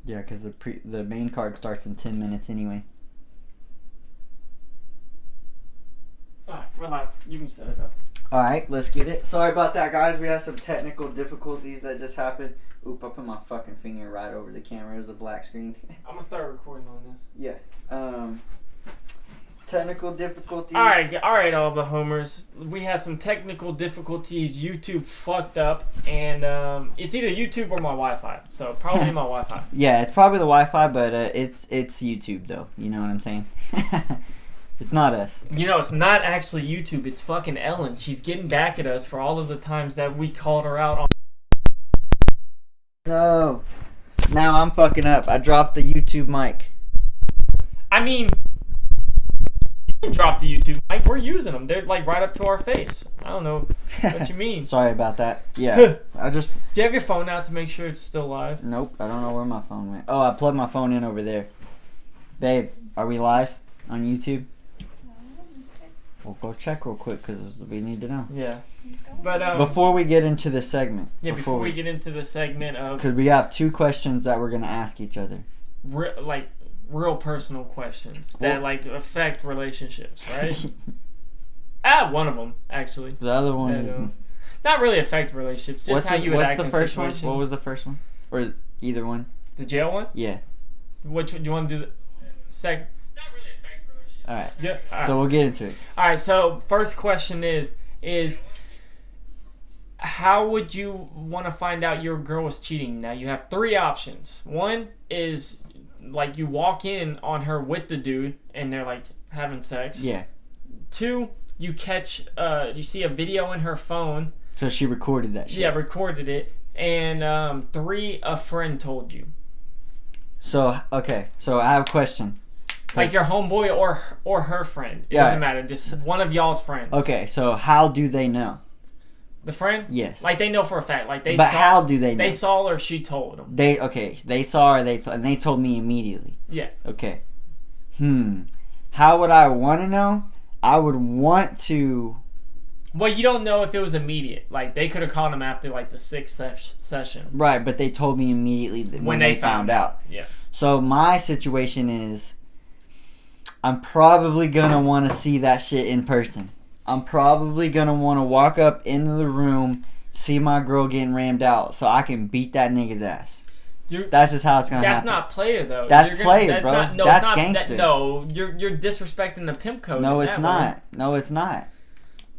Yeah, because the main card starts in 10 minutes anyway. Alright, we're live. You can set it up. Alright, let's get it. Sorry about that, guys. We have some technical difficulties that just happened. Oop, I put my fucking finger right over the camera. It was a black screen. I'm gonna start recording on this. Yeah. Technical difficulties. Alright, all the homers. We had some technical difficulties. YouTube fucked up, and it's either YouTube or my Wi-Fi. So probably my Wi-Fi. Yeah, it's probably the Wi-Fi, but it's YouTube though. You know what I'm saying? It's not us. You know, it's not actually YouTube. It's fucking Ellen. She's getting back at us for all of the times that we called her out on. No. Now I'm fucking up. I dropped the YouTube mic. I mean, you can drop the YouTube mic. We're using them. They're like right up to our face. I don't know what you mean. Sorry about that. Yeah. I just... Do you have your phone out to make sure it's still live? Nope. I don't know where my phone went. Oh, I plugged my phone in over there. Babe, are we live on YouTube? We'll go check real quick because we need to know. Yeah. But before we get into the segment. Yeah, before we get into the segment of... Because we have 2 questions that we're going to ask each other. Real personal questions that affect relationships, right? One of them, actually. The other one is... not really affect relationships, just how you would act in situations. What's the first one? What was the first one? Or either one? The jail one? Yeah. Which one do you want to do? Second? Not really affect relationships. Alright. Yeah. All right. So we'll get into it. Alright, so first question is how would you want to find out your girl was cheating? Now you have 3 options. One is you walk in on her with the dude and they're having sex. Yeah. 2, you catch you see a video in her phone. So she recorded that shit. Yeah, recorded it. And 3, a friend told you. So okay, so I have a question. Like your homeboy or her friend. It doesn't matter. Just one of y'all's friends. Okay, so how do they know? The friend? Yes. They know for a fact. How do they know? They saw her or she told them. They saw her, and they told me immediately. Yeah. Okay. How would I want to know? I would want to... Well, you don't know if it was immediate. They could have called him after the 6th session. Right, but they told me immediately when they found out. Yeah. So my situation is, I'm probably going to want to see that shit in person. I'm probably going to want to walk up into the room, see my girl getting rammed out so I can beat that nigga's ass. That's just how it's going to happen. That's not player, though. That's player, bro. That's gangster. You're disrespecting the pimp code. No, it's not. No, it's not.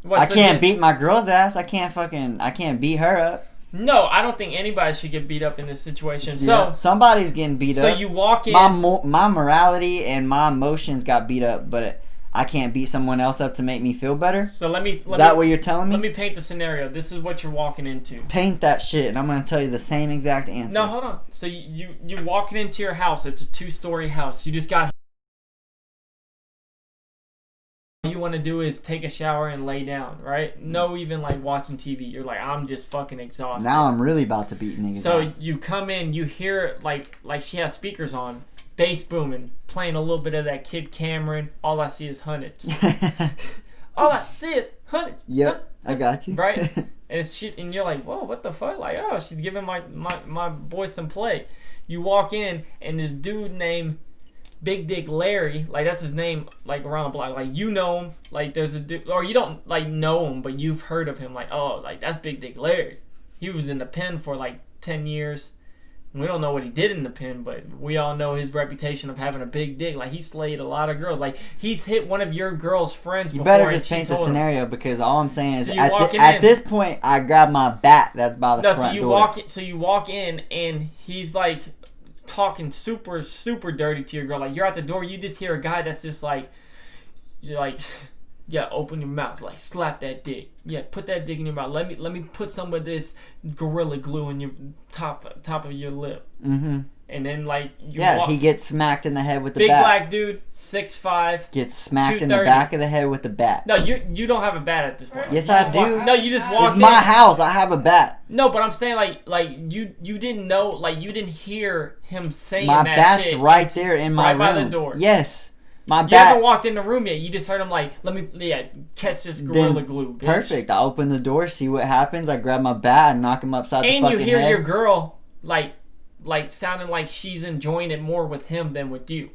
What, I can't beat my girl's ass. I can't beat her up. No, I don't think anybody should get beat up in this situation. Yeah, So somebody's getting beat up. So you walk in. My morality and my emotions got beat up, but I can't beat someone else up to make me feel better. So is that what you're telling me? Let me paint the scenario. This is what you're walking into. Paint that shit, and I'm gonna tell you the same exact answer. No, hold on. So you're walking into your house. It's a 2-story house. You just got. All you want to do is take a shower and lay down, right? No, even watching TV. You're I'm just fucking exhausted. Now I'm really about to beat niggas. So ass. you come in, you hear like she has speakers on, bass booming, playing a little bit of that Kid Cameron. All I see is hundreds. All I see is hundreds. Yep, I got you. Right? And you're like, whoa, what the fuck? She's giving my boy some play. You walk in, and this dude named Big Dick Larry, that's his name, around the block. You know him. There's a dude, or you don't, know him, but you've heard of him. That's Big Dick Larry. He was in the pen for, 10 years. We don't know what he did in the pen, but we all know his reputation of having a big dick. He slayed a lot of girls. He's hit one of your girl's friends before. You better just paint the scenario, because all I'm saying is so at this point, I grab my bat that's by the front door. So you walk in, and he's, talking super, super dirty to your girl. You're at the door, you just hear a guy that's just yeah, open your mouth, slap that dick. Yeah, put that dick in your mouth. Let me put some of this Gorilla Glue in your top of your lip. Mm-hmm. And then he gets smacked in the head with the big bat. Black dude, 6'5", gets smacked in the back of the head with the bat. No, you don't have a bat at this point. Yes, I do. No, you just walked in. It's my house. I have a bat. No, but I'm saying you didn't know, you didn't hear him saying my that bat's shit. right there in my room. Right by the door. Yes. My bat. You haven't walked in the room yet. You just heard him let me catch this Gorilla Glue, bitch. Perfect. I open the door, see what happens. I grab my bat and knock him upside the fucking head. And you hear your girl like sounding like she's enjoying it more with him than with you.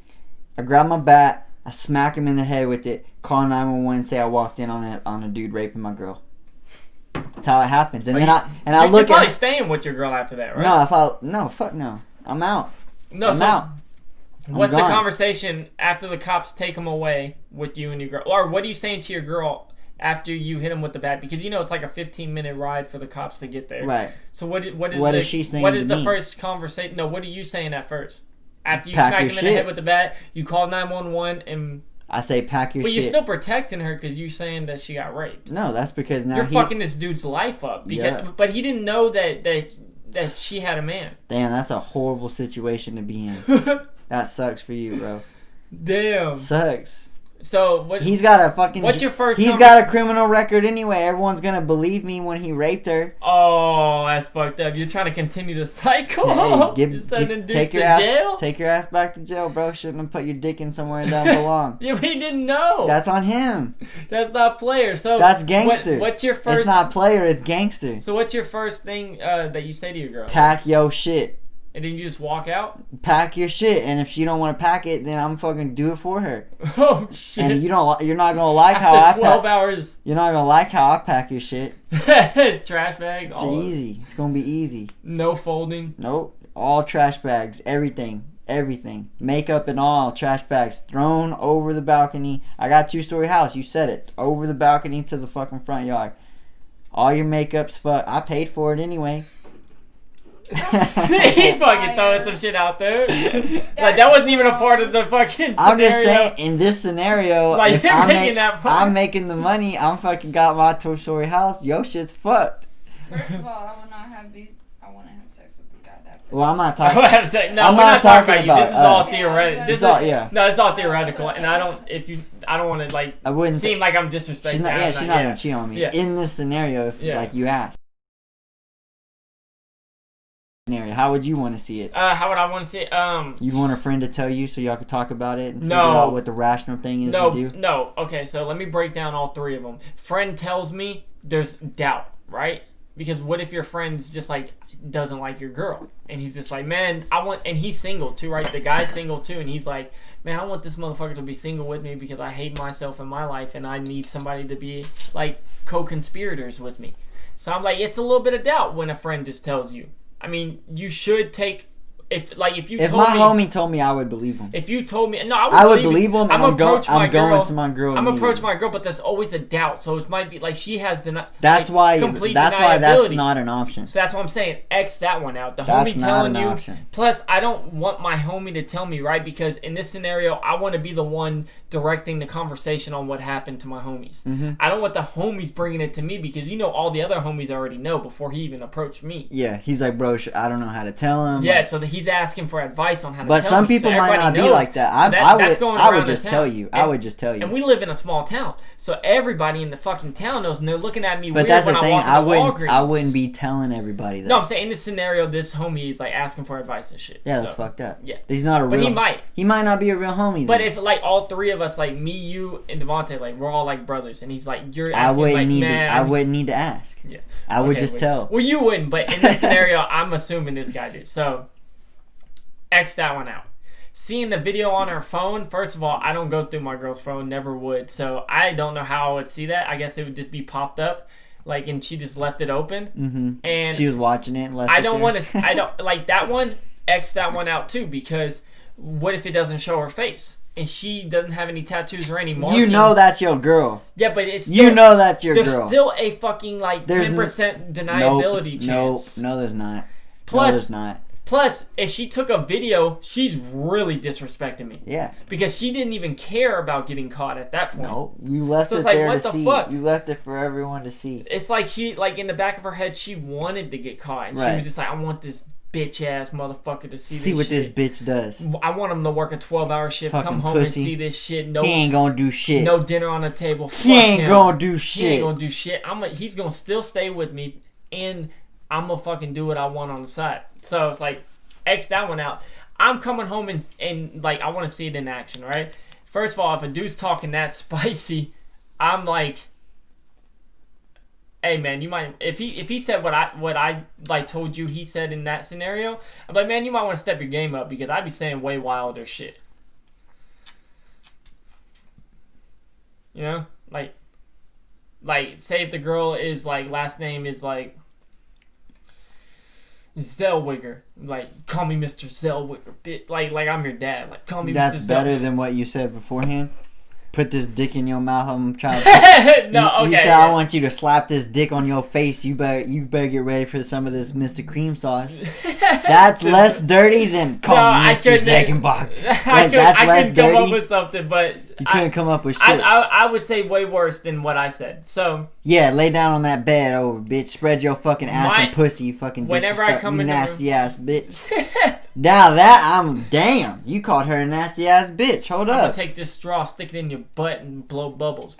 I grab my bat, I smack him in the head with it, call 911, say I walked in on a dude raping my girl. That's how it happens. And then I look you're probably at staying with your girl after that, right? No, fuck no. I'm out. No, I'm out. What's the conversation after the cops take him away with you and your girl? Or what are you saying to your girl after you hit him with the bat? Because you know it's like a 15-minute ride for the cops to get there. Right. So what is she saying? What is to the me? First conversation? No, what are you saying at first? After you Pack smack your him shit. in the head with the bat, you call 911 and... I say pack your but shit. you're still protecting her because you're saying that she got raped. No, that's because now you're fucking this dude's life up. Because, but he didn't know that she had a man. Damn, that's a horrible situation to be in. That sucks for you, bro. Damn. Sucks. So what? He's got a fucking. What's your first? He's got a criminal record anyway. Everyone's gonna believe me when he raped her. Oh, that's fucked up. You're trying to continue the cycle. Hey, take your ass back to jail, bro. Shouldn't have put your dick in somewhere it doesn't belong. Yeah, we didn't know. That's on him. That's not player. So that's gangster. What's your first? It's not player. It's gangster. So what's your first thing that you say to your girl? Pack your shit. And then you just walk out? Pack your shit, and if she don't want to pack it, then I'm fucking do it for her. Oh shit! And you're not gonna like after how I 12 hours. You're not gonna like how I pack your shit. It's trash bags. It's easy. It's gonna be easy. No folding. Nope. All trash bags. Everything. Makeup and all trash bags thrown over the balcony. I got a 2-story house. You said it. Over the balcony to the fucking front yard. All your makeup's I paid for it anyway. He's fucking throwing some shit out there. Like that wasn't even a part of the fucking scenario. I'm just saying, in this scenario, like if I'm making the money, I'm fucking got my 2-story house. Yo, shit's fucked. First of all, I will not have I want to have sex with the guy that. Well, I'm not talking. No, I'm we're not talking about you. This is all theoretical. Yeah. It's all theoretical, and I don't want to like. I wouldn't seem like I'm disrespecting. She's not gonna cheat on me. Yeah. In this scenario, if like you asked. How would you want to see it? How would I want to see it? You want a friend to tell you so y'all could talk about it and figure out what the rational thing is to do? No. Okay, so let me break down all three of them. Friend tells me there's doubt, right? Because what if your friend's just like doesn't like your girl and he's just like, man, and he's single too, right? The guy's single too, and he's like, man, I want this motherfucker to be single with me because I hate myself in my life and I need somebody to be like co-conspirators with me. So I'm like, it's a little bit of doubt when a friend just tells you. I mean, you should take if my homie told me, I would believe him. If you told me, no, I would believe him. I'm going to my girl. I'm approach my girl, but there's always a doubt. So it might be like she has denied. That's why that's not an option. So that's what I'm saying. X that one out. The homie telling you. Option. Plus, I don't want my homie to tell me, right? Because in this scenario, I want to be the one directing the conversation on what happened to my homies. Mm-hmm. I don't want the homies bringing it to me because all the other homies already know before he even approached me. Yeah, he's like, bro, I don't know how to tell him. Yeah, so he's asking for advice on how to tell him. But some people might not be like that. I would just tell you. I would just tell you. And we live in a small town, so everybody in the fucking town knows. And they're looking at me weird that's when the thing. I walk in the Walgreens. I wouldn't be telling everybody that. No, I'm saying in this scenario, this homie is like asking for advice and shit. Yeah, that's fucked up. Yeah, he's not a real. But he might. He might not be a real homie. But then. if like all three of us, like me, you, and Devontae, like we're all like brothers, and he's like, you're asking, I wouldn't need to ask. Yeah, I would just tell. Well, you wouldn't, but in this scenario, I'm assuming this guy did. So, X that one out. Seeing the video on her phone, first of all, I don't go through my girl's phone, never would. So I don't know how I would see that. I guess it would just be popped up, like, and she just left it open. Mm-hmm. And she was watching it and left. I don't want to. I don't like that one. X that one out too, because what if it doesn't show her face and she doesn't have any tattoos or any markings? You know that's your girl. Yeah, but it's still, that's your girl. There's still a fucking like 10% deniability chance. No, there's not. Plus, there's not. Plus, if she took a video, she's really disrespecting me. Yeah. Because she didn't even care about getting caught at that point. No, you left it there to see. Fuck? You left it for everyone to see. It's like she, like in the back of her head, she wanted to get caught, and she was just like, "I want this bitch ass motherfucker to see what shit. This bitch does. I want him to work a 12-hour shift, fucking come home pussy. and see this shit. No, he ain't gonna do shit. No dinner on the table. He ain't gonna do shit. He ain't gonna do shit. He's gonna still stay with me, and I'm gonna fucking do what I want on the side. So it's like, X that one out. I'm coming home and like I want to see it in action, right? First of all, if a dude's talking that spicy, I'm like, hey man, you might if he said what I like told you he said in that scenario, I'm like, man, you might want to step your game up because I'd be saying way wilder shit. You know, like say if the girl is like last name is like Zellweger, like call me Mr. Zellweger, bitch. Like I'm your dad. Like call me Mr. Zellweger. That's better than what you said beforehand. Put this dick in your mouth. I'm trying to. No, okay. You said I want you to slap this dick on your face. You better get ready for some of this Mr. Cream Sauce. That's less dirty than call me Mr. Zeckenbach. I couldn't come up with something, but you couldn't come up with shit. I would say way worse than what I said. So yeah, lay down on that bed over, bitch. Spread your fucking ass and pussy, you fucking. Whenever I come in, nasty ass bitch. Now that damn, you called her a nasty ass bitch. Hold up. I'm gonna take this straw, stick it in your butt, and blow bubbles.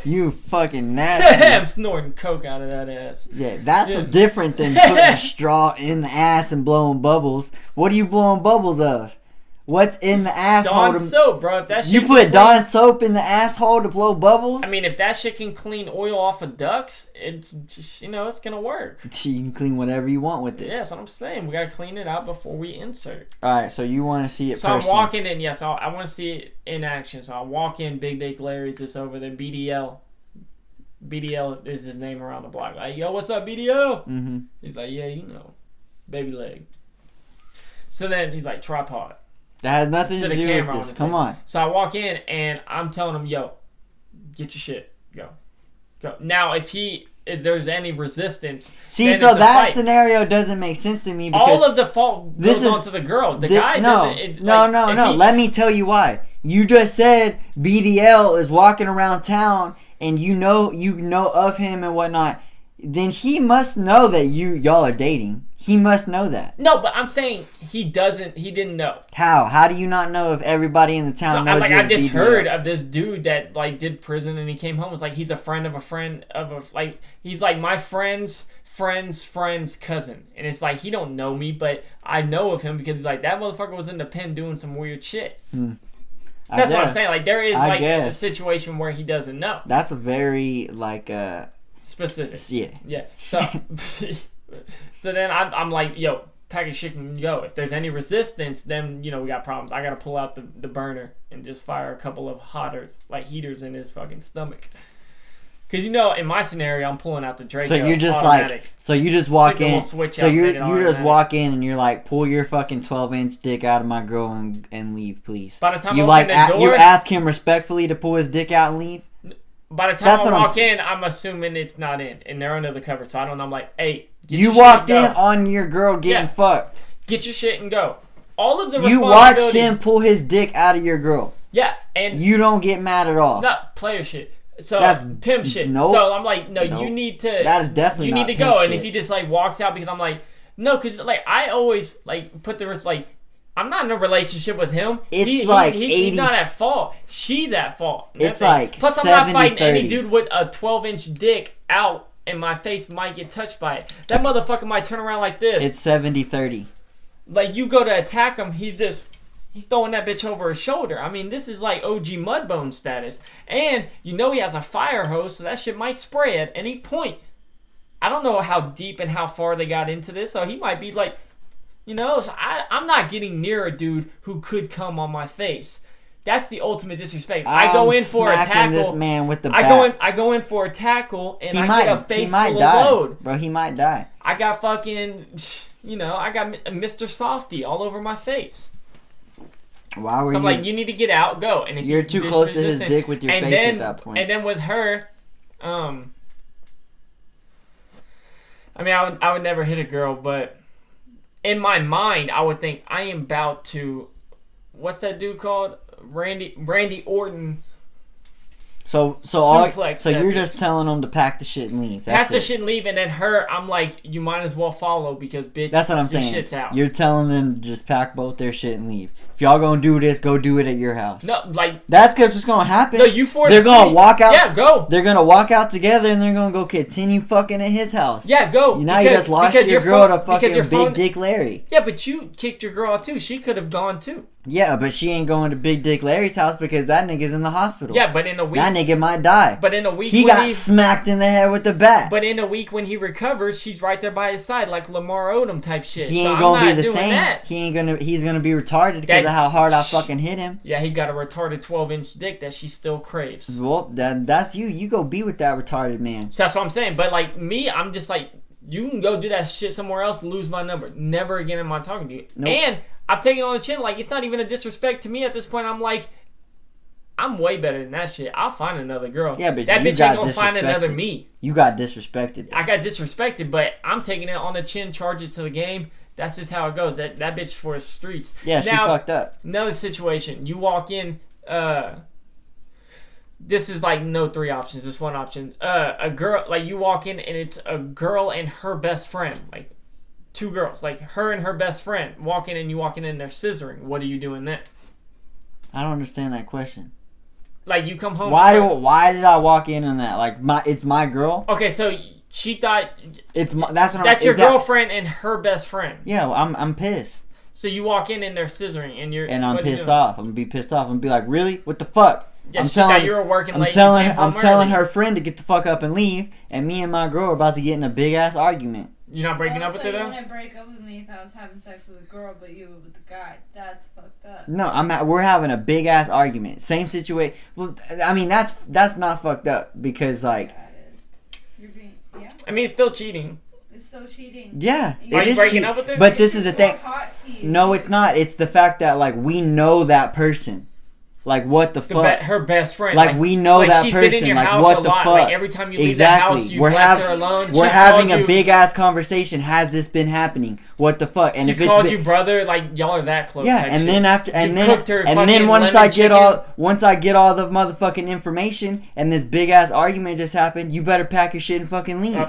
You fucking nasty. I'm snorting coke out of that ass. Yeah, that's different than putting a straw in the ass and blowing bubbles. What are you blowing bubbles of? What's in the asshole? Dawn soap, bro. If that shit you put Dawn soap in the asshole to blow bubbles? I mean, if that shit can clean oil off of ducks, it's just, it's gonna work. You can clean whatever you want with it. Yeah, that's what I'm saying. We gotta clean it out before we insert. Alright, so you want to see it So personally. I'm walking in, yes, I want to see it in action. So I walk in, Big Dick Larry's just over there, BDL. BDL is his name around the block. Like, yo, what's up, BDL? Mm-hmm. He's like, yeah, baby leg. So then he's like, tripod. That has nothing to do with this. Come on. So I walk in and I'm telling him, yo, get your shit. Go. Now, if there's any resistance, see, so that scenario doesn't make sense to me because all of the fault goes on to the girl. The guy doesn't. No. Let me tell you why. You just said BDL is walking around town and you know of him and whatnot. Then he must know that y'all are dating. He must know that. No, but I'm saying he didn't know. How? How do you not know if everybody in the town knows like, you're I just BDL? heard of this dude that like did prison and he came home. It's like he's a friend of a friend of a like he's like my friend's cousin, and it's like he don't know me, but I know of him because he's like that motherfucker was in the pen doing some weird shit. So that's what I'm saying. Like there is like a situation where he doesn't know. That's a very like specific. Yeah. So then I'm like, yo, pack your shit and go. If there's any resistance, then we got problems. I gotta pull out the burner and just fire a couple of heaters in his fucking stomach. Cause in my scenario, I'm pulling out the Draco. So you're just automatic. you just walk in. Switch so out, you just walk in and you're like, pull your fucking 12-inch dick out of my girl and leave, please. By the time you I open the door, you ask him respectfully to pull his dick out and leave. By the time I walk in, I'm assuming it's not in, and they're under the cover. So I don't know. I'm like, hey, get your shit and go. You walked in on your girl getting fucked. Get your shit and go. All of the You watched him pull his dick out of your girl. Yeah, and you don't get mad at all. Not player shit. So that's pimp shit. Nope. So I'm like, no, you need to. That is definitely you not need to go. shit. And if he just like walks out because I'm like, no, because like I always like put the risk like. I'm not in a relationship with him. He's not at fault. She's at fault. It's like plus 70, I'm not fighting 30. any dude with a 12-inch dick out and my face might get touched by it. That motherfucker might turn around like this. It's 70-30. Like you go to attack him, he's throwing that bitch over his shoulder. I mean, this is like OG Mudbone status. And he has a fire hose, so that shit might spray at any point. I don't know how deep and how far they got into this, so he might be like, so I'm not getting near a dude who could come on my face. That's the ultimate disrespect. I go in for a tackle. This man with the bat. I go in for a tackle and I get a face full of load. Bro, he might die. I got fucking, I got Mr. Softy all over my face. Why were I'm like, you need to get out, go. And if you're too close to his dick with your face at that point. And then with her, I mean, I would never hit a girl, but in my mind, I would think I am about to, what's that dude called? Randy Orton. So you're just telling him to pack the shit and leave. Pack the shit and leave, and then her, I'm like, you might as well follow because bitch, that's what I'm saying. Shit's out. You're telling them to just pack both their shit and leave. If y'all gonna do this, go do it at your house. No, like that's because what's gonna happen. No, you force. They're gonna walk out. Yeah, go. They're gonna walk out together and they're gonna go continue fucking at his house. Yeah, go. Now you just lost your girl to fucking Big Dick Larry. Yeah, but you kicked your girl out too. She could have gone too. Yeah, but she ain't going to Big Dick Larry's house because that nigga's in the hospital. Yeah, but in a week, that nigga might die. But in a week, he got smacked in the head with the bat. But in a week when he recovers, she's right there by his side, like Lamar Odom type shit. He ain't gonna be the same. He's gonna be retarded because of how hard I fucking hit him. Yeah, he got a retarded 12-inch dick that she still craves. Well, that's you. You go be with that retarded man. So that's what I'm saying. But like me, I'm just like, you can go do that shit somewhere else, lose my number. Never again am I talking to you. Nope. And I'm taking it on the chin. Like, it's not even a disrespect to me at this point. I'm like, I'm way better than that shit. I'll find another girl. Yeah, but that bitch ain't gonna find another me. You got disrespected. I got disrespected, but I'm taking it on the chin, charge it to the game. That's just how it goes. That bitch for the streets. Yeah, now, she fucked up. Another situation. You walk in, this is like no three options, just one option. A girl, like you walk in and it's a girl and her best friend. Like, two girls, like her and her best friend walking in, and you walking in, they're scissoring. What are you doing then? I don't understand that question. Like, you come home. Why did I walk in on that? Like, it's my girl. Okay, so she thought that's your girlfriend and her best friend. Yeah, I'm pissed. So you walk in and they're scissoring, and I'm pissed off. I'm gonna be pissed off. I'm gonna be like, really? What the fuck? Yeah, she thought you were working late. I'm telling her friend to get the fuck up and leave, and me and my girl are about to get in a big ass argument. You're not breaking up with her, though? You wouldn't break up with me if I was having sex with a girl, but you were with the guy. That's fucked up. No, we're having a big ass argument. Same situation. Well, I mean, that's not fucked up because, like... Yeah, it is. You're being... Yeah. I mean, it's still cheating. It's still cheating. Yeah, Are you breaking up with her? But this is the thing. No, it's not. It's the fact that, like, we know that person. Like, what the fuck? Her best friend. Like we know that person. Like, what the fuck? Like, every time you leave the house, you left her alone. We're having a big ass conversation. Has this been happening? What the fuck? And she's called you brother. Like, y'all are that close. Yeah, and then after, and then once I get all the motherfucking information, and this big ass argument just happened, you better pack your shit and fucking leave.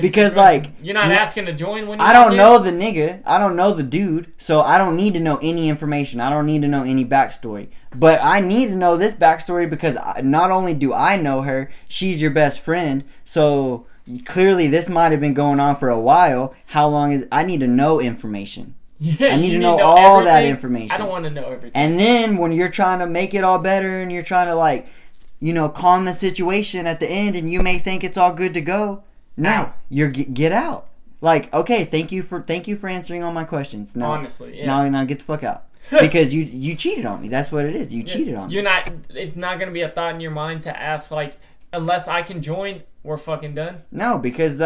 Because like, you're not asking to join when you. I don't know the nigga. I don't know the dude. So I don't need to know any information. I don't need to know any backstory. But I need to know this backstory because not only do I know her, she's your best friend. So clearly this might have been going on for a while. How long is... I need to know information. Yeah, I need to know all everything. that information. I don't want to know everything. And then when you're trying to make it all better and you're trying to, like, you know, calm the situation at the end and you may think it's all good to go. No, you're get out. Like, okay, thank you for answering all my questions. No, honestly, yeah. Now get the fuck out. Because you cheated on me. That's what it is. You cheated on me. You're not. It's not gonna be a thought in your mind to ask, like, unless I can join, we're fucking done. No, because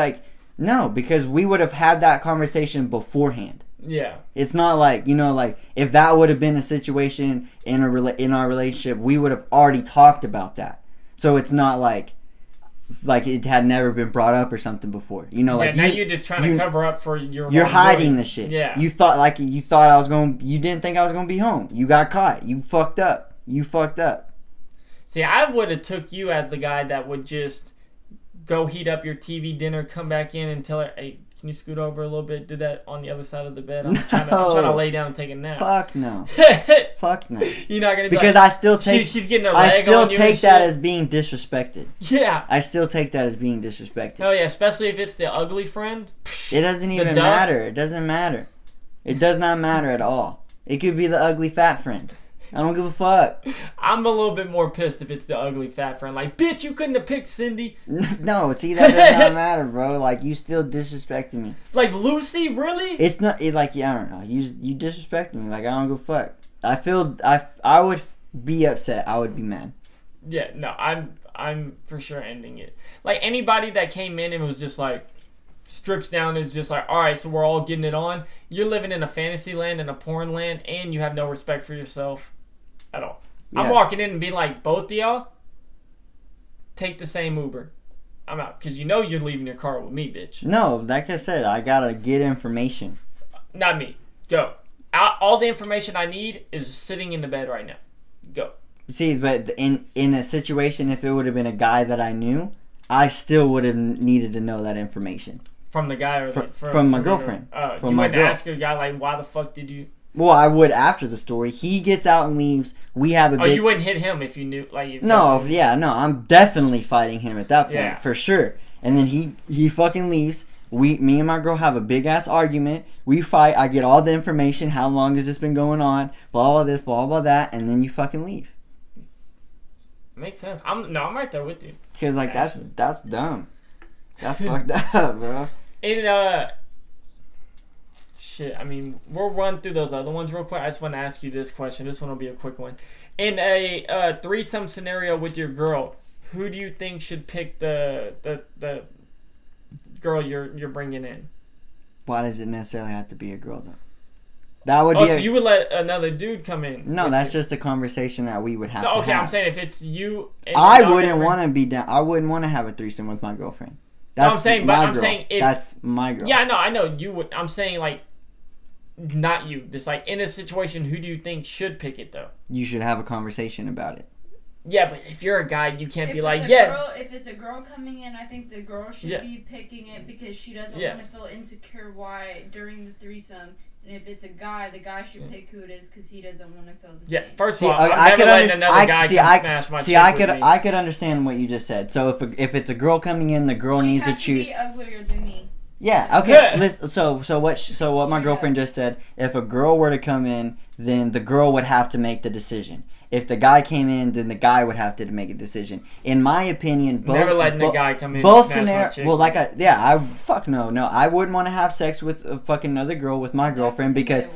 we would have had that conversation beforehand. Yeah. It's not like, you know, like if that would have been a situation in our relationship, we would have already talked about that. So it's not like it had never been brought up or something before. You know, like now you're just trying to cover up for your. You're hiding the shit. Yeah. You thought I was going. You didn't think I was going to be home. You got caught. You fucked up. See, I would have took you as the guy that would just go heat up your TV dinner, come back in and tell her, hey, can you scoot over a little bit? Do that on the other side of the bed. I'm trying to lay down and take a nap. Fuck no. Fuck no. You're not gonna be because like, I still take. She's getting her leg I still on you take that as being disrespected. Yeah. I still take that as being disrespected. Oh yeah, especially if it's the ugly friend. It doesn't even matter. It doesn't matter. It does not matter at all. It could be the ugly fat friend. I don't give a fuck. I'm a little bit more pissed if it's the ugly fat friend. Like, bitch, you couldn't have picked Cindy. No, see, that does not matter, bro. Like, you still disrespecting me. Like, Lucy, really? It's not, like, yeah, I don't know. You disrespecting me. Like, I don't give a fuck. I would be upset. I would be mad. Yeah, no, I'm for sure ending it. Like, anybody that came in and was just like, strips down and is just like, all right, so we're all getting it on. You're living in a fantasy land and a porn land, and you have no respect for yourself at all. Yeah. I'm walking in and being like, both of y'all, take the same Uber. I'm out. Because you know you're leaving your car with me, bitch. No, like I said, I gotta get information. Not me. Go. All the information I need is sitting in the bed right now. Go. See, but in a situation, if it would have been a guy that I knew, I still would have needed to know that information. From the guy or from my girlfriend. You wouldn't ask your guy, like, why the fuck did you... Well, I would after the story. He gets out and leaves. We have a big... you wouldn't hit him if you knew... like. No, I'm definitely fighting him at that point, for sure. And then he fucking leaves. Me and my girl have a big ass argument. We fight. I get all the information. How long has this been going on? Blah blah this, blah blah that, and then you fucking leave. Makes sense. I'm right there with you. Cause like that's dumb. That's fucked up, bro. And shit. I mean, we'll run through those other ones real quick. I just want to ask you this question. This one will be a quick one. In a threesome scenario with your girl, who do you think should pick the girl you're bringing in? Why does it necessarily have to be a girl though? That would Oh, be. so you would let another dude come in? No, that's just a conversation that we would have. No, to okay, have. I'm saying if it's you. And I your wouldn't daughter- want to be down. I wouldn't want to have a threesome with my girlfriend. No, That's I'm saying, my but I'm girl. saying if That's my girl. Yeah, I know you would. I'm saying like, not you. Just like in a situation, who do you think should pick it though? You should have a conversation about it. Yeah, but if you're a guy, you can't be like, if it's a girl coming in, I think the girl should be picking it because she doesn't want to feel insecure during the threesome. And if it's a guy, the guy should pick who it is because he doesn't want to feel the same. Yeah, first of all, I'm never letting another guy smash my chick with me. I could understand what you just said. So if it's a girl coming in, the girl needs to choose. She has to be uglier than me. Yeah. Okay. Listen, so what my girlfriend just said. If a girl were to come in, then the girl would have to make the decision. If the guy came in, then the guy would have to make a decision. In my opinion, never letting a guy come in. Both smash my chick. Well, I wouldn't want to have sex with a fucking another girl with my girlfriend because.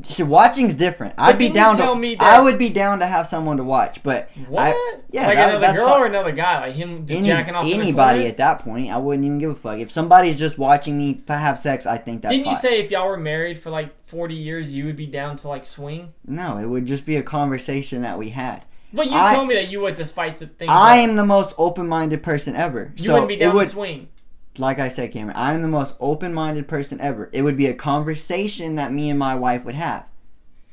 See, watching's different. I would be down to have someone to watch, but what? Like another girl or another guy, like him just jacking off. Anybody at that point, I wouldn't even give a fuck. If somebody's just watching me have sex, I think that's. Didn't you say if y'all were married for like 40 years, you would be down to like swing? No, it would just be a conversation that we had. But you told me that you would to spice the thing. I am the most open-minded person ever. You wouldn't be down to swing. Like I said, Cameron, I'm the most open-minded person ever. It would be a conversation that me and my wife would have.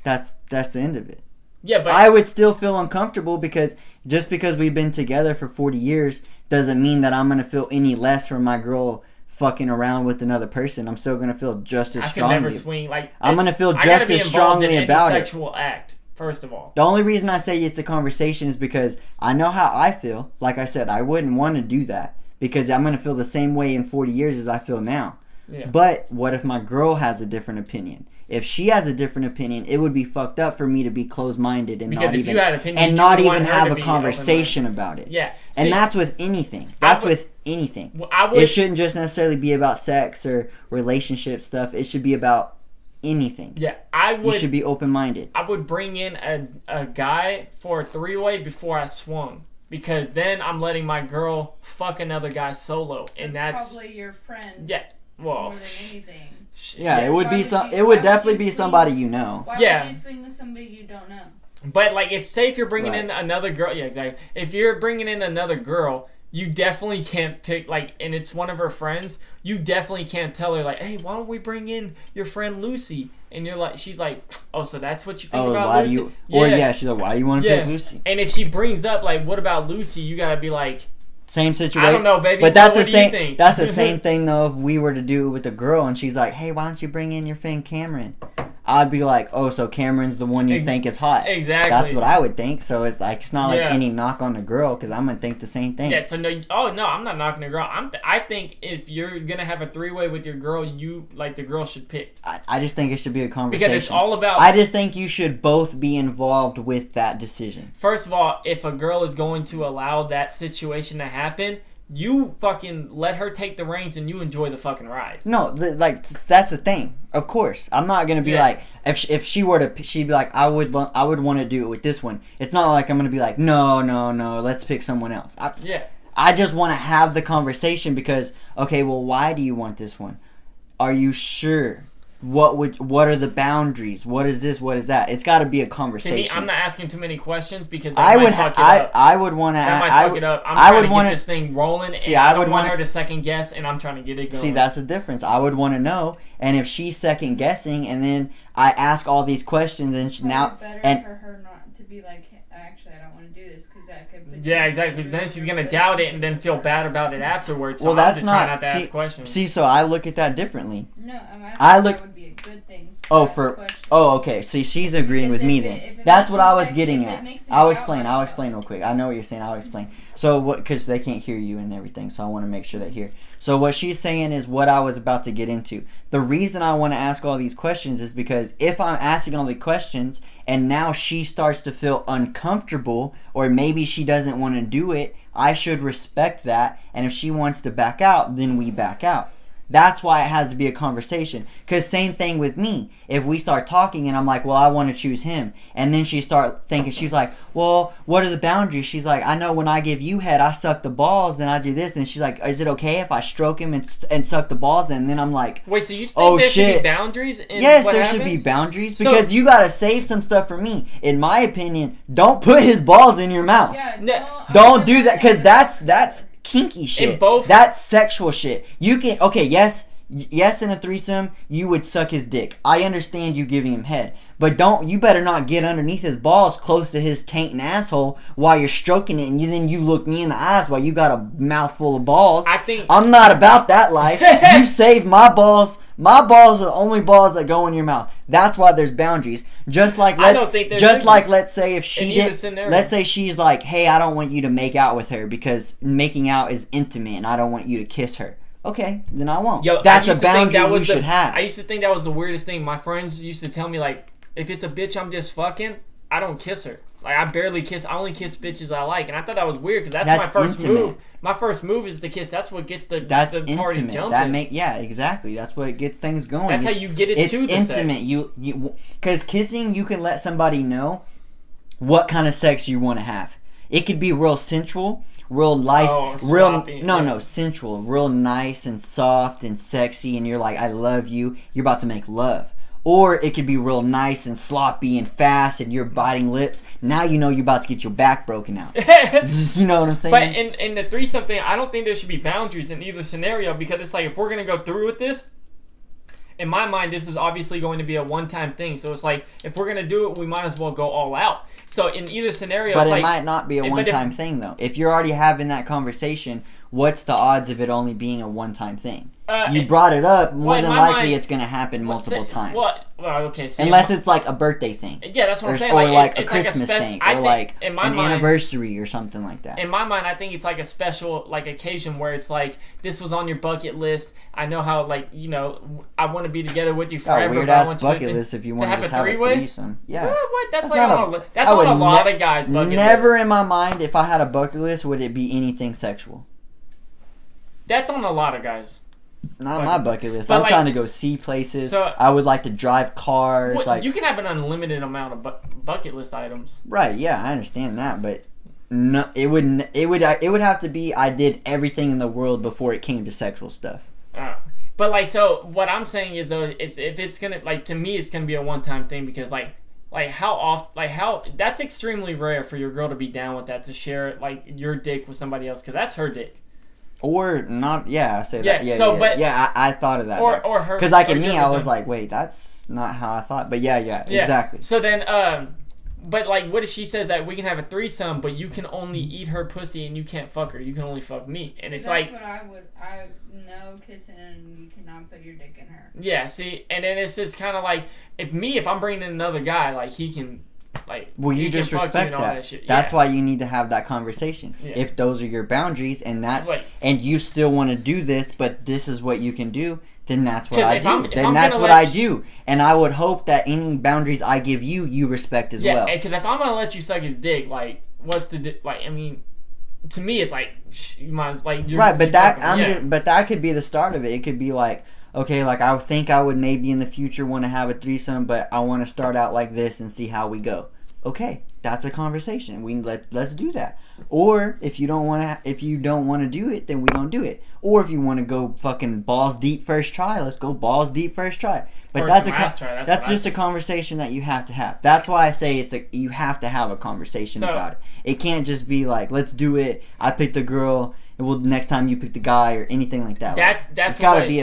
That's the end of it. Yeah, but I would still feel uncomfortable because just because we've been together for 40 years doesn't mean that I'm gonna feel any less from my girl fucking around with another person. I'm still gonna feel just as strongly. I could never swing. Like I'm gonna feel just as strongly about it. Sexual act. First of all, the only reason I say it's a conversation is because I know how I feel. Like I said, I wouldn't want to do that. Because I'm going to feel the same way in 40 years as I feel now. Yeah. But what if my girl has a different opinion? If she has a different opinion, it would be fucked up for me to be closed-minded and not even have a conversation about it. Yeah. See, and that's with anything. That's with anything. Well, it shouldn't just necessarily be about sex or relationship stuff. It should be about anything. Yeah, you should be open-minded. I would bring in a guy for a three-way before I swung. Because then I'm letting my girl fuck another guy solo, and that's probably your friend. Yeah, well, more than anything. Yeah, it would be It would definitely be somebody you know. Why would you swing with somebody you don't know? But like, if you're bringing in another girl, yeah, exactly. If you're bringing in another girl, you definitely can't pick and it's one of her friends. You definitely can't tell her like, hey, why don't we bring in your friend Lucy? And she's like, oh, so that's what you think about Lucy? She's like, why do you want to pick Lucy? And if she brings up like, what about Lucy? You gotta be like, same situation. I don't know, baby. But that's the same. Think? That's the same thing though. If we were to do it with a girl and she's like, hey, why don't you bring in your friend Cameron? I'd be like, oh, so Cameron's the one you think is hot. Exactly. That's what I would think. So it's like it's not like any knock on the girl because I'm gonna think the same thing. Yeah. So no. Oh no, I'm not knocking the girl. I think if you're gonna have a three-way with your girl, the girl should pick. I just think it should be a conversation. Because it's all about. I just think you should both be involved with that decision. First of all, if a girl is going to allow that situation to happen, you fucking let her take the reins and you enjoy the fucking ride. No, that's the thing. Of course, I'm not gonna be like if she were to, she'd be like, I would want to do it with this one. It's not like I'm gonna be like, no, let's pick someone else. I just want to have the conversation because okay, well, why do you want this one? Are you sure? What are the boundaries? What is this? What is that? It's got to be a conversation. To me, I'm not asking too many questions because I would want to. That might fuck it up. I'm trying to get this thing rolling. And I don't want her to second guess, and I'm trying to get it going. See, that's the difference. I would want to know, and if she's second guessing, and then I ask all these questions, and for her not to be like, actually, I don't want to do this because that could. Yeah, exactly. Because then she's gonna doubt it and then feel bad about it afterwards. So well, that's I'm just trying not to ask questions. See, so I look at that differently. No, I'm asking. That would be a good thing. Okay. See, she's agreeing with me then. That's what I was getting at. I'll explain real quick. I know what you're saying. I'll explain. So what? Because they can't hear you and everything. So I want to make sure they hear. So what she's saying is what I was about to get into. The reason I want to ask all these questions is because if I'm asking all the questions and now she starts to feel uncomfortable or maybe she doesn't want to do it, I should respect that. And if she wants to back out, then we back out. That's why it has to be a conversation. Because same thing with me. If we start talking and I'm like, well, I want to choose him. And then she start thinking, she's like, well, what are the boundaries? She's like, I know when I give you head, I suck the balls and I do this. And she's like, is it okay if I stroke him and suck the balls? And then I'm like, wait, so you think there should be boundaries? Yes, there should be boundaries. Because you got to save some stuff for me. In my opinion, don't put his balls in your mouth. Yeah, don't do that. Because that's kinky shit. That's sexual shit. You can yes in a threesome you would suck his dick. I understand you giving him head, but you better not get underneath his balls close to his taint and asshole while you're stroking it, and then you look me in the eyes while you got a mouthful of balls. I'm not about that life. You save my balls. My balls are the only balls that go in your mouth. That's why there's boundaries. Let's say if let's say she's like, hey, I don't want you to make out with her because making out is intimate and I don't want you to kiss her. Okay, then I won't. That's a boundary you should have. I used to think that was the weirdest thing. My friends used to tell me, like, if it's a bitch I'm just fucking, I don't kiss her. Like, I barely kiss. I only kiss bitches I like. And I thought that was weird because that's my first move. My first move is to kiss. That's what gets the party jumping. Exactly. That's what gets things going. That's how you get it to the sex. It's intimate. Because kissing, you can let somebody know what kind of sex you want to have. It could be real sensual, real nice, sensual, real nice and soft and sexy, and you're like, I love you. You're about to make love. Or it could be real nice and sloppy and fast and you're biting lips. Now you know you're about to get your back broken out. You know what I'm saying? But in the threesome thing, I don't think there should be boundaries in either scenario because it's like if we're going to go through with this, in my mind, this is obviously going to be a one-time thing. So it's like if we're going to do it, we might as well go all out. So in either scenario, but it might not be a one-time thing though. If you're already having that conversation, what's the odds of it only being a one-time thing? You brought it up. More than likely, it's going to happen multiple times. Unless it's like a birthday thing. Yeah, that's what I'm saying. Or like a Christmas thing. Or like an anniversary or something like that. In my mind, I think it's like a special like occasion where it's like, this was on your bucket list. I know how, like, you know, I want to be together with you forever. Weird-ass bucket list if you want to just have a threesome. Yeah. What? That's like on a lot of guys' bucket list. Never in my mind, if I had a bucket list, would it be anything sexual. That's on a lot of guys. Not my bucket list. I'm trying to go see places. So, I would like to drive cars. You can have an unlimited amount of bucket list items. Right? Yeah, I understand that, but no, it would have to be I did everything in the world before it came to sexual stuff. But like, so what I'm saying is though, if it's gonna, like, to me, it's gonna be a one-time thing because like how that's extremely rare for your girl to be down with that, to share like your dick with somebody else because that's her dick. Or not, I say that. I thought of that. Or her. Because like in me, I was like, wait, that's not how I thought. But yeah, exactly. So then, but like, what if she says that we can have a threesome, but you can only eat her pussy and you can't fuck her? You can only fuck me. And it's that's like. That's what I no kissing and you cannot put your dick in her. Yeah, see? And then it's kind of like, if I'm bringing in another guy, like, he can. Like, well, you just respect that. That's why you need to have that conversation. Yeah. If those are your boundaries and and you still want to do this, but this is what you can do, then that's what I do. I do. And I would hope that any boundaries I give you, you respect as well. Yeah, because if I'm gonna let you suck his dick, like, what's the like? I mean, to me, it's like you might but that could be the start of it. It could be like, okay, like I think I would maybe in the future want to have a threesome, but I want to start out like this and see how we go. Okay, that's a conversation. Let's do that. Or if you don't want to do it, then we don't do it. Or if you want to go fucking balls deep first try, let's go balls deep first try. But that's just a conversation that you have to have. That's why I say you have to have a conversation about it. It can't just be like, let's do it. I picked a girl, and next time you pick the guy or anything like that. It's got to be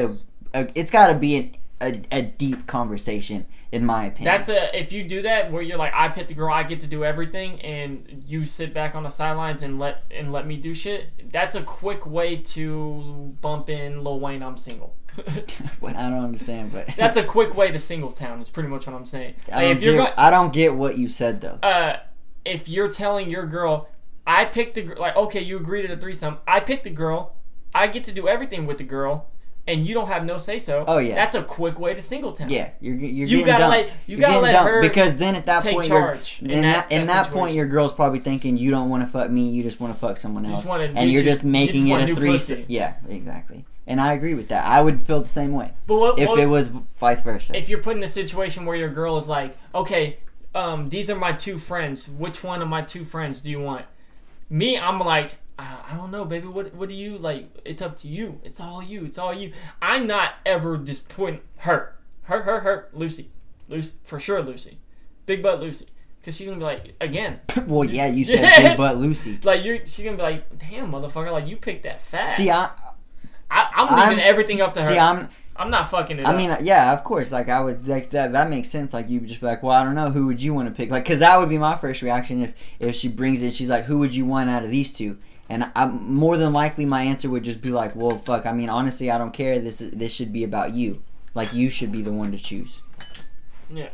it's got to be a deep conversation, in my opinion. If you do that where you're like, I pick the girl, I get to do everything, and you sit back on the sidelines and let me do shit. That's a quick way to bump in Lil Wayne, I'm single. What, I don't understand, but that's a quick way to single town. Is pretty much what I'm saying. I don't get what you said though. If you're telling your girl, I picked the girl, like, okay, you agree to the threesome. I picked the girl. I get to do everything with the girl, and you don't have no say so. Oh yeah, that's a quick way to single town. Yeah, you gotta let her because then at that take point charge. In that point, your girl's probably thinking you don't want to fuck me, you just want to fuck someone else, and you're just making it a threesome. Yeah, exactly. And I agree with that. I would feel the same way. But if it was vice versa. If you're put in a situation where your girl is like, okay, these are my two friends. Which one of my two friends do you want? Me, I'm like, I don't know, baby. What do you like? It's up to you. It's all you. It's all you. I'm not ever just putting her, Lucy, for sure, Lucy, Big Butt Lucy, because she's gonna be like, again. Well, yeah, you said Big Butt Lucy. Like she's gonna be like, damn, motherfucker, like you picked that fast. See, I'm leaving everything up to her. See, I'm not fucking it up. I mean, yeah, of course. Like, I would, like, that makes sense. Like, you would just be like, well, I don't know. Who would you want to pick? Like, because that would be my first reaction if she brings it. She's like, who would you want out of these two? And more than likely, my answer would just be like, well, fuck. I mean, honestly, I don't care. This should be about you. Like, you should be the one to choose. Yeah.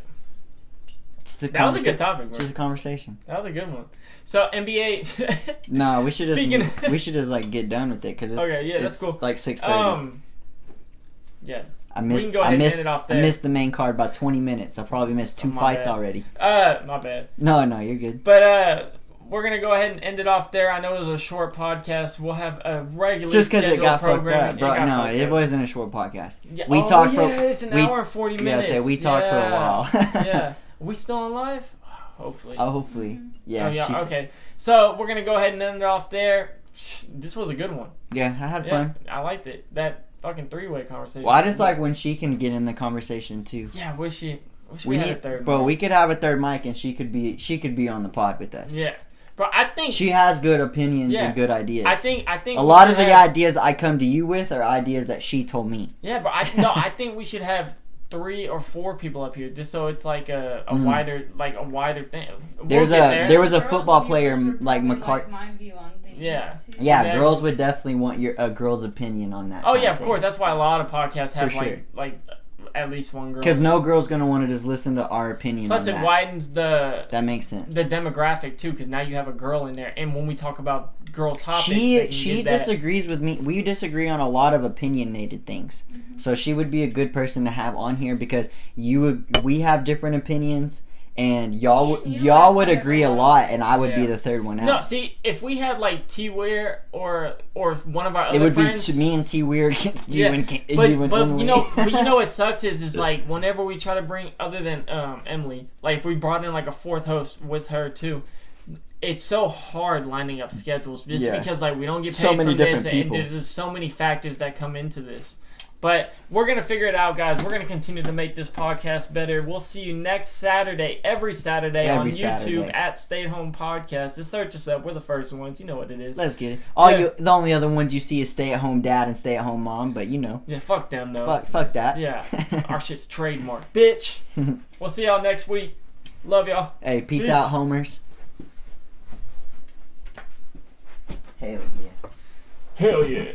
That was a good topic, bro. It's just a conversation. That was a good one. So NBA. No, we should just like get done with it because it's okay. Yeah, that's cool. Like 6:30. Yeah. We can go ahead and end it off there. I missed the main card by 20 minutes. I probably missed two fights already. My bad. No, you're good. But we're gonna go ahead and end it off there. I know it was a short podcast. We'll have a regular. It's just because it got fucked up, bro. No, it wasn't a short podcast. Yeah. We talked for. It's an hour and 40 minutes. Yeah, we talked for a while. Yeah. Are we still on live? Hopefully. Oh, hopefully. Yeah. Okay. So we're gonna go ahead and end it off there. This was a good one. Yeah, I had fun. I liked it. That fucking three-way conversation. Well, I just like when she can get in the conversation too. Yeah, wish we had a third. Bro, we could have a third mic and she could be on the pod with us. Yeah. But I think she has good opinions and good ideas. I think a lot of the ideas I come to you with are ideas that she told me. Yeah, but I think we should have 3 or 4 people up here just so it's like a wider thing. There was a football player like McCarthy. Yeah, girls would definitely want a girl's opinion on that. Oh yeah, of course. That's why a lot of podcasts have like at least one girl. Because no girl's gonna want to just listen to our opinion. Plus, it widens the. That makes sense. The demographic too, because now you have a girl in there, and when we talk about girl topics, she disagrees with me. We disagree on a lot of opinionated things, so she would be a good person to have on here because we have different opinions. And y'all would agree a lot, and I would be the third one out. No, see, if we had like T Weir or one of our other friends, it would be me and T Weir against you and but you know what sucks is like whenever we try to bring other than Emily, like if we brought in like a fourth host with her too, it's so hard lining up schedules just because like we don't get paid from this, and there's so many factors that come into this. But we're going to figure it out, guys. We're going to continue to make this podcast better. We'll see you next Saturday, every Saturday on YouTube at Stay at Home Podcast. Just search us up. We're the first ones. You know what it is. Let's get it. The only other ones you see is Stay at Home Dad and Stay at Home Mom, but you know. Yeah, fuck them, though. Fuck that. Yeah. Our shit's trademark. Bitch. We'll see y'all next week. Love y'all. Hey, peace out, homers. Hell yeah. Hell yeah.